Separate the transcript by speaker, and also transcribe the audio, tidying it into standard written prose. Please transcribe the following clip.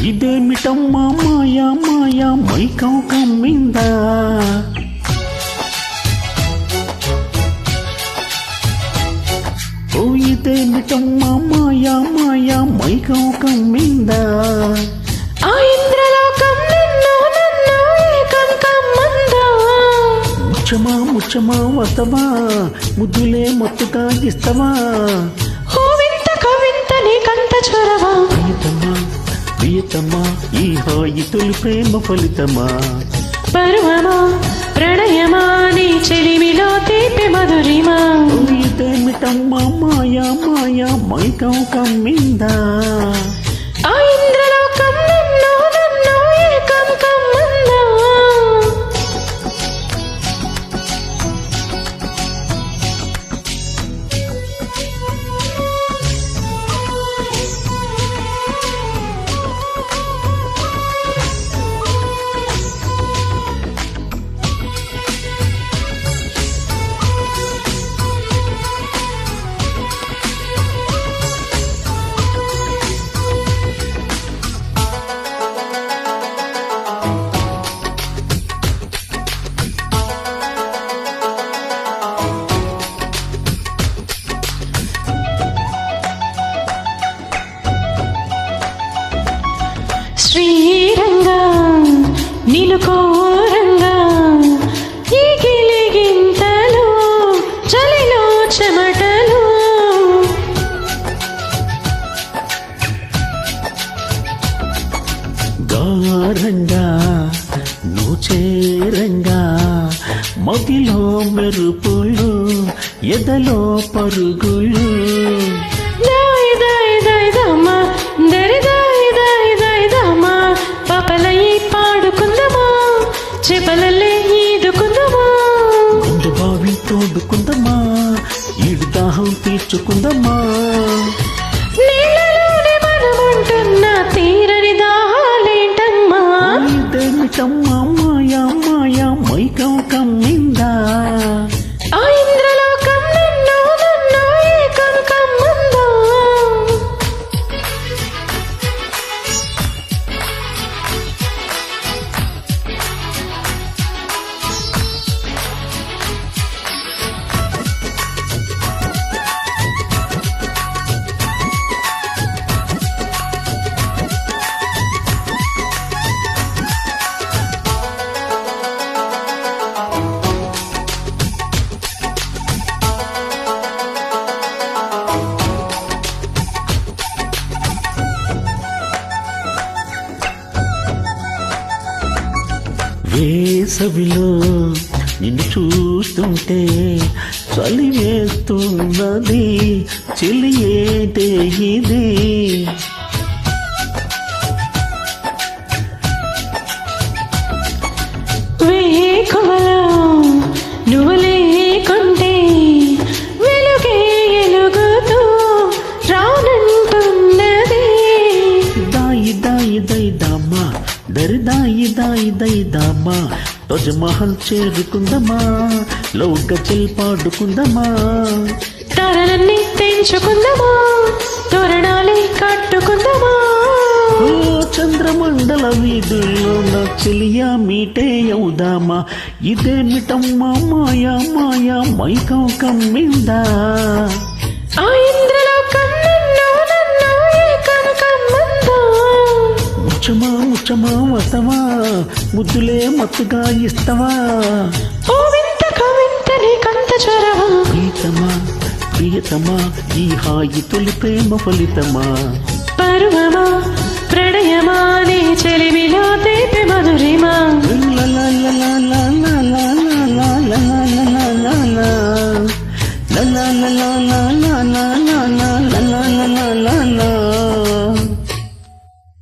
Speaker 1: ఇదేమిటమ్మా మాయా మాయా మైకం కమ్మిందా ఓ ఇదేమిటమ్మా మాయా మాయా మైకం కమ్మిందా
Speaker 2: ఆ ఇంద్రలోకం నిన్ను నన్ను ఏకం కమ్మందా
Speaker 1: ముచ్చమా ముచ్చమా వస్తవా ముద్దులే మొత్తుగా ఇస్తవా
Speaker 2: ఓ వింత కవింత నీకంత చొరవా
Speaker 1: ప్రియతమా ప్రియతమా ఈ హాయి తొలి ప్రేమ ఫలితమా
Speaker 2: పరువమా ప్రణయమా నీ చెలిమిలో తీపి మధురిమా
Speaker 1: ఇదేమిటమ్మా మాయా మాయా మైకం కమ్మిందా
Speaker 2: ఆ ఇంద్రలోకం నిన్ను నన్ను ఏకం కమ్మందా శ్రీరంగా నిలుకోరంగా ఈ గిలిగింతలు చలిలో చెమటలు
Speaker 1: గారంగా నూచేరంగా మదిలో మెరుపులు ఎదలో పరుగులు
Speaker 2: దాయ్ దాయ్ దాయ్ దమ్మా దరి దాయ్ దాయ్ దాయ్ దమ్మా పాపలయ్యి పాడుకుందమా చేపలల్లే ఈదుకుందమా
Speaker 1: గుండె బావి తోడుకుందమా ఈడు దాహం తీర్చుకుందమా
Speaker 2: నీళ్ళలోనే మనముంటున్న తీరని దాహాలేంటమ్మా
Speaker 1: ఇదేమిటమ్మా మాయా మాయా మైకం కమ్మిందా
Speaker 2: ఆ ఇంద్రలోకం నిన్ను నన్ను ఏకం కమ్మందా
Speaker 1: వేసవిలో నిన్ను చూస్తుంటే చలి వేస్తున్నది చెలి ఏంటే ఇది
Speaker 2: వేకువలో నువ్వు లేకుంటే వెలుగే ఎలుగుతూ రానంటున్నది
Speaker 1: దాయి దాయి దై దామా దరి దాయి దాయి దై దామా రోజు మహల్ చేరుకుందమా లౌక చెల్ పాడుకుందమా
Speaker 2: తారలన్నీ తెంచుకుందామా తోరణాలే కట్టుకుందామా
Speaker 1: ఓ చంద్రమండల వీధుల్లో నా చెలియా మీటే అవుదామా ఇదేమిటమ్మా మాయా మాయా మైకం కమ్మిందా
Speaker 2: ఆ ఇంద్రలోకం నిన్ను నన్ను ఏకం కమ్మందా
Speaker 1: ముచ్చమా ముచ్చమా వస్తవా ముద్దులే మత్తుగా ఇస్తవా
Speaker 2: ఓ వింత కవింత నీకంత చొరవా
Speaker 1: ప్రియతమా ప్రియతమా ఈ హాయి తొలి ప్రేమ ఫలితమా
Speaker 2: పరువమా